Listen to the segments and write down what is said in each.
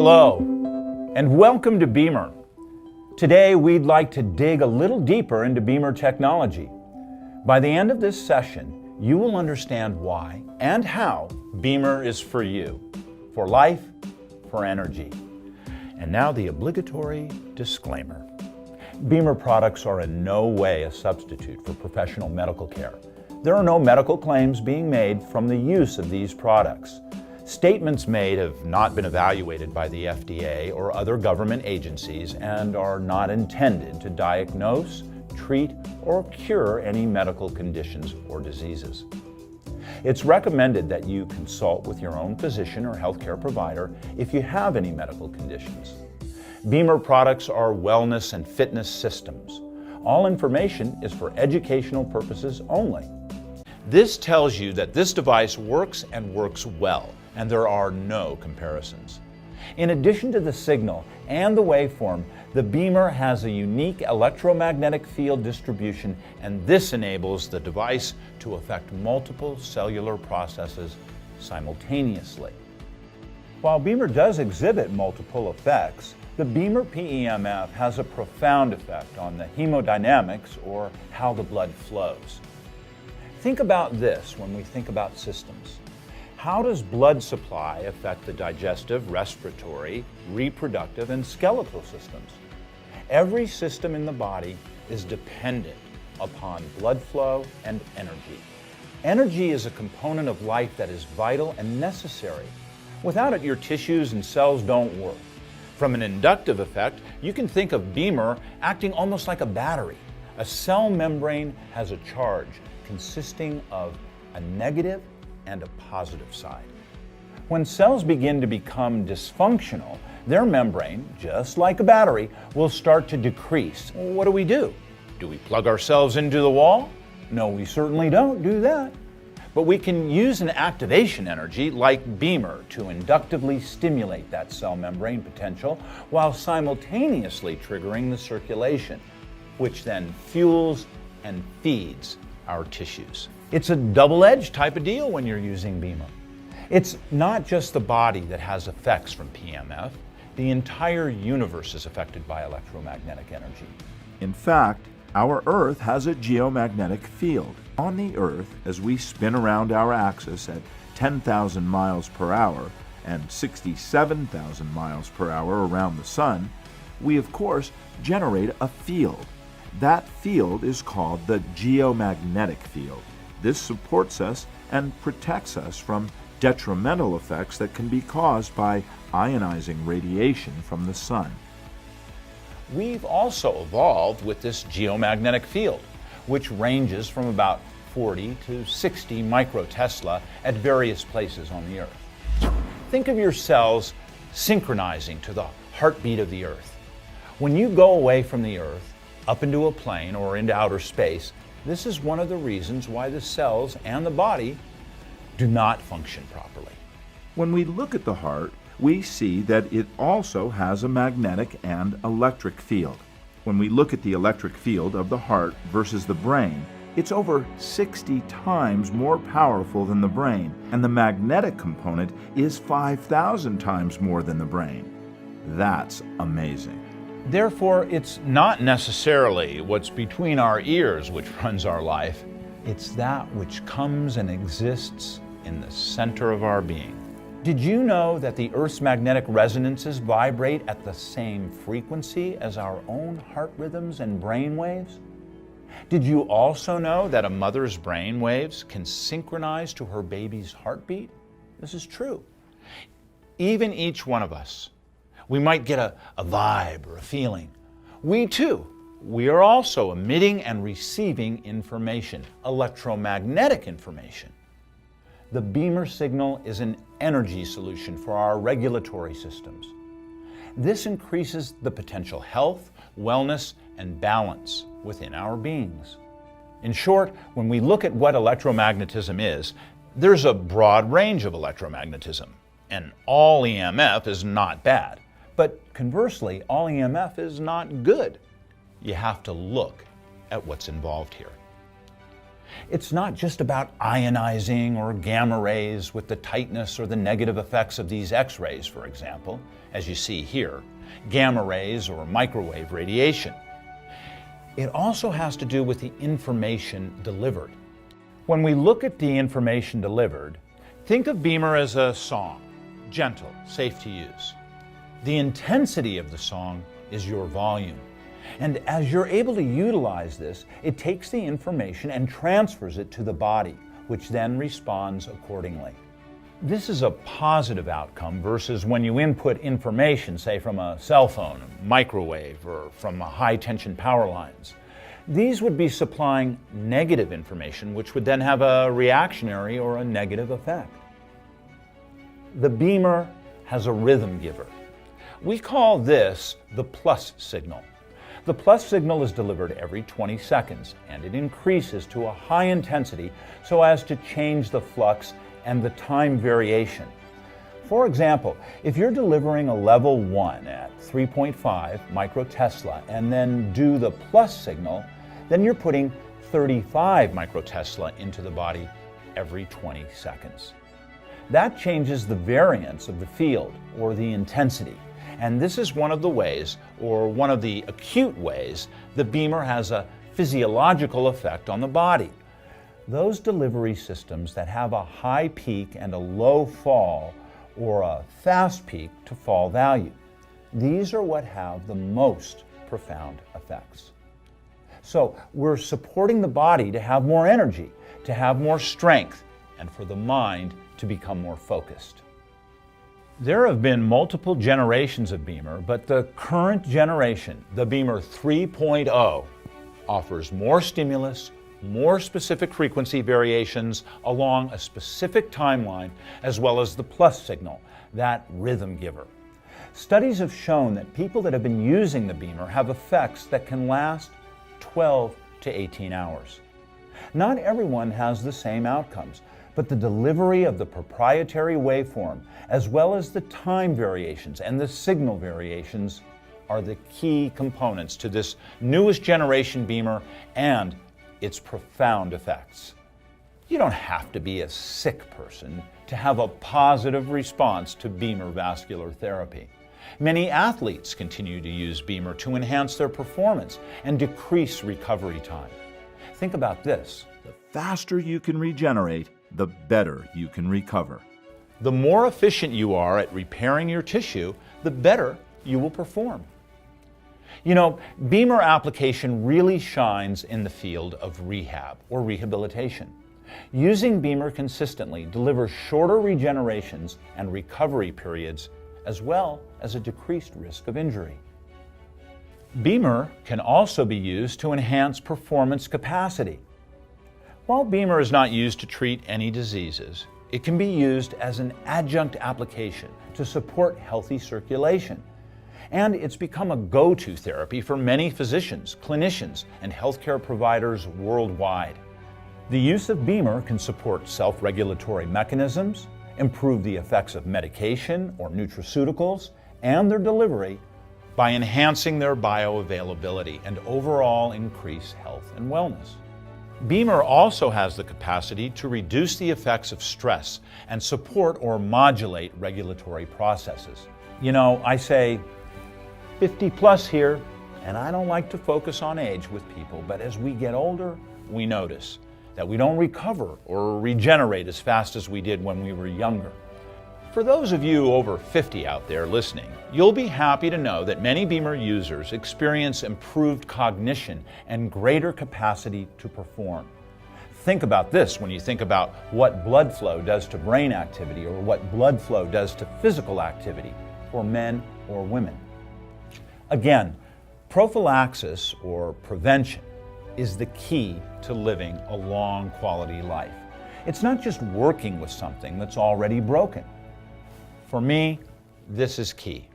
Hello, and welcome to Bemer. Today, we'd like to dig a little deeper into Bemer technology. By the end of this session, you will understand why and how Bemer is for you, for life, for energy. And now the obligatory disclaimer. Bemer products are in no way a substitute for professional medical care. There are no medical claims being made from the use of these products. Statements made have not been evaluated by the FDA or other government agencies and are not intended to diagnose, treat, or cure any medical conditions or diseases. It's recommended that you consult with your own physician or healthcare provider if you have any medical conditions. Bemer products are wellness and fitness systems. All information is for educational purposes only. This tells you that this device works and works well, and there are no comparisons. In addition to the signal and the waveform, the Bemer has a unique electromagnetic field distribution, and this enables the device to affect multiple cellular processes simultaneously. While Bemer does exhibit multiple effects, the Bemer PEMF has a profound effect on the hemodynamics, or how the blood flows. Think about this when we think about systems. How does blood supply affect the digestive, respiratory, reproductive, and skeletal systems? Every system in the body is dependent upon blood flow and energy. Energy is a component of life that is vital and necessary. Without it, your tissues and cells don't work. From an inductive effect, you can think of Bemer acting almost like a battery. A cell membrane has a charge consisting of a negative and a positive side. When cells begin to become dysfunctional, their membrane, just like a battery, will start to decrease. What do? Do we plug ourselves into the wall? No, we certainly don't do that. But we can use an activation energy like Bemer to inductively stimulate that cell membrane potential while simultaneously triggering the circulation, which then fuels and feeds our tissues. It's a double-edged type of deal when you're using Bemer. It's not just the body that has effects from PEMF. The entire universe is affected by electromagnetic energy. In fact, our Earth has a geomagnetic field. On the Earth, as we spin around our axis at 10,000 miles per hour and 67,000 miles per hour around the Sun, we of course generate a field. That field is called the geomagnetic field. This supports us and protects us from detrimental effects that can be caused by ionizing radiation from the sun. We've also evolved with this geomagnetic field, which ranges from about 40 to 60 microtesla at various places on the Earth. Think of your cells synchronizing to the heartbeat of the Earth. When you go away from the Earth, up into a plane or into outer space, this is one of the reasons why the cells and the body do not function properly. When we look at the heart, we see that it also has a magnetic and electric field. When we look at the electric field of the heart versus the brain, it's over 60 times more powerful than the brain, and the magnetic component is 5,000 times more than the brain. That's amazing. Therefore, it's not necessarily what's between our ears which runs our life. It's that which comes and exists in the center of our being. Did you know that the Earth's magnetic resonances vibrate at the same frequency as our own heart rhythms and brain waves? Did you also know that a mother's brain waves can synchronize to her baby's heartbeat? This is true. Even each one of us, we might get a vibe or a feeling. We are also emitting and receiving information, electromagnetic information. The Bemer signal is an energy solution for our regulatory systems. This increases the potential health, wellness, and balance within our beings. In short, when we look at what electromagnetism is, there's a broad range of electromagnetism, and all EMF is not bad. But conversely, all EMF is not good. You have to look at what's involved here. It's not just about ionizing or gamma rays with the tightness or the negative effects of these X-rays, for example, as you see here, gamma rays or microwave radiation. It also has to do with the information delivered. When we look at the information delivered, think of Bemer as a song, gentle, safe to use. The intensity of the song is your volume. And as you're able to utilize this, it takes the information and transfers it to the body, which then responds accordingly. This is a positive outcome versus when you input information, say from a cell phone, a microwave, or from high-tension power lines. These would be supplying negative information, which would then have a reactionary or a negative effect. The Bemer has a rhythm giver. We call this the plus signal. The plus signal is delivered every 20 seconds, and it increases to a high intensity so as to change the flux and the time variation. For example, if you're delivering a level 1 at 3.5 microtesla and then do the plus signal, then you're putting 35 microtesla into the body every 20 seconds. That changes the variance of the field or the intensity. And this is one of the ways, or one of the acute ways, the Bemer has a physiological effect on the body. Those delivery systems that have a high peak and a low fall, or a fast peak to fall value, these are what have the most profound effects. So we're supporting the body to have more energy, to have more strength, and for the mind to become more focused. There have been multiple generations of Bemer, but the current generation, the Bemer 3.0, offers more stimulus, more specific frequency variations along a specific timeline, as well as the plus signal, that rhythm giver. Studies have shown that people that have been using the Bemer have effects that can last 12 to 18 hours. Not everyone has the same outcomes, but the delivery of the proprietary waveform, as well as the time variations and the signal variations, are the key components to this newest generation Bemer and its profound effects. You don't have to be a sick person to have a positive response to Bemer vascular therapy. Many athletes continue to use Bemer to enhance their performance and decrease recovery time. Think about this. The faster you can regenerate, the better you can recover. The more efficient you are at repairing your tissue, the better you will perform. You know, Bemer application really shines in the field of rehab or rehabilitation. Using Bemer consistently delivers shorter regenerations and recovery periods, as well as a decreased risk of injury. Bemer can also be used to enhance performance capacity. While Bemer is not used to treat any diseases, it can be used as an adjunct application to support healthy circulation. And it's become a go-to therapy for many physicians, clinicians, and healthcare providers worldwide. The use of Bemer can support self-regulatory mechanisms, improve the effects of medication or nutraceuticals, and their delivery by enhancing their bioavailability and overall increase health and wellness. Bemer also has the capacity to reduce the effects of stress and support or modulate regulatory processes. You know, I say 50 plus here, and I don't like to focus on age with people, but as we get older, we notice that we don't recover or regenerate as fast as we did when we were younger. For those of you over 50 out there listening, you'll be happy to know that many Bemer users experience improved cognition and greater capacity to perform. Think about this when you think about what blood flow does to brain activity or what blood flow does to physical activity for men or women. Again, prophylaxis or prevention is the key to living a long quality life. It's not just working with something that's already broken. For me, this is key.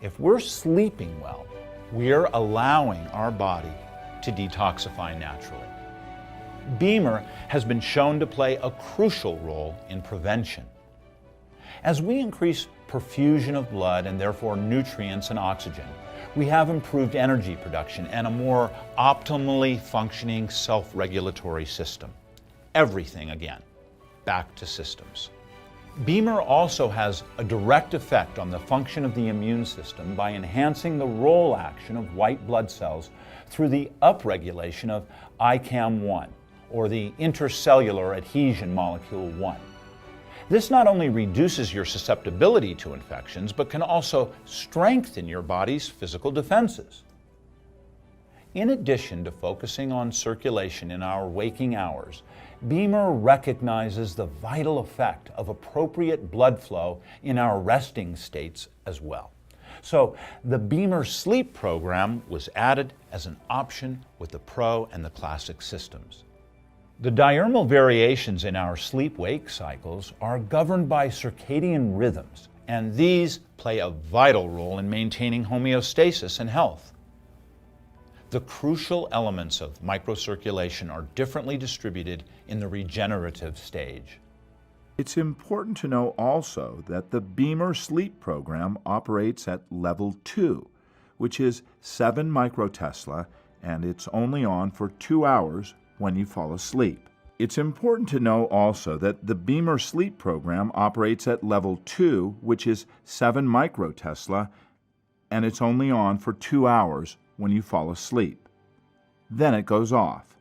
If we're sleeping well, we're allowing our body to detoxify naturally. Bemer has been shown to play a crucial role in prevention. As we increase perfusion of blood and therefore nutrients and oxygen, We have improved energy production and a more optimally functioning self-regulatory system. Everything, again, back to systems. Bemer also has a direct effect on the function of the immune system by enhancing the role action of white blood cells through the upregulation of ICAM-1, or the intercellular adhesion molecule 1. This not only reduces your susceptibility to infections, but can also strengthen your body's physical defenses. In addition to focusing on circulation in our waking hours, Bemer recognizes the vital effect of appropriate blood flow in our resting states as well. So the Bemer sleep program was added as an option with the Pro and the Classic systems. The diurnal variations in our sleep-wake cycles are governed by circadian rhythms, and these play a vital role in maintaining homeostasis and health. The crucial elements of microcirculation are differently distributed in the regenerative stage. It's important to know also that the Bemer sleep program operates at level 2, which is 7 microtesla, and it's only on for 2 hours when you fall asleep. It's important to know also that the Bemer sleep program operates at level 2, which is 7 microtesla, and it's only on for 2 hours when you fall asleep. Then it goes off.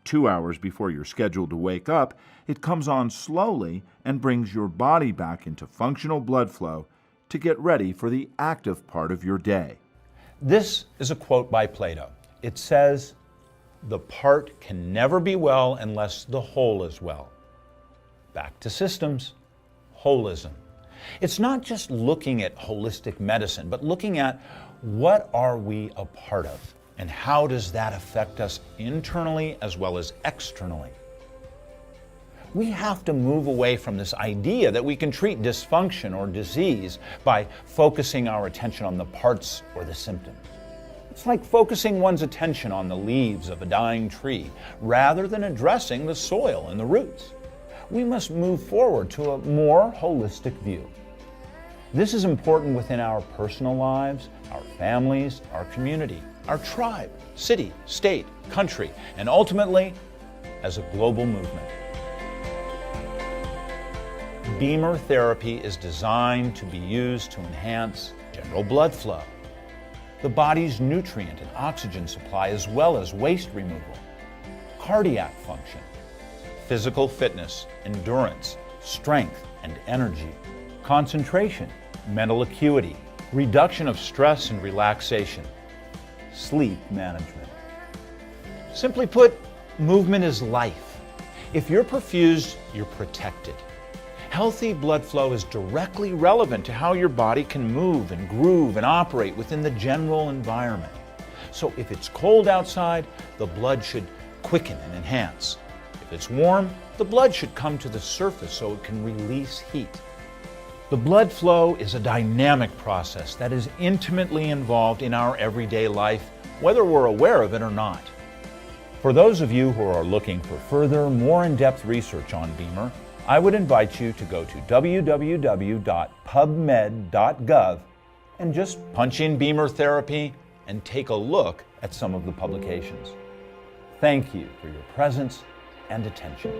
2 hours before you're scheduled to wake up, it comes on slowly and brings your body back into functional blood flow to get ready for the active part of your day. This is a quote by Plato. It says, "The part can never be well unless the whole is well." Back to systems, holism. It's not just looking at holistic medicine, but looking at what are we a part of, and how does that affect us internally as well as externally. We have to move away from this idea that we can treat dysfunction or disease by focusing our attention on the parts or the symptoms. It's like focusing one's attention on the leaves of a dying tree rather than addressing the soil and the roots. We must move forward to a more holistic view. This is important within our personal lives, our families, our community, our tribe, city, state, country, and ultimately as a global movement. Bemer therapy is designed to be used to enhance general blood flow, the body's nutrient and oxygen supply, as well as waste removal, cardiac function, physical fitness, endurance, strength and energy, concentration, mental acuity, reduction of stress and relaxation, sleep management. Simply put, movement is life. If you're perfused, you're protected. Healthy blood flow is directly relevant to how your body can move and groove and operate within the general environment. So if it's cold outside, the blood should quicken and enhance. If it's warm, the blood should come to the surface so it can release heat. The blood flow is a dynamic process that is intimately involved in our everyday life, whether we're aware of it or not. For those of you who are looking for further, more in-depth research on Bemer, I would invite you to go to www.pubmed.gov and just punch in Bemer therapy and take a look at some of the publications. Thank you for your presence and attention.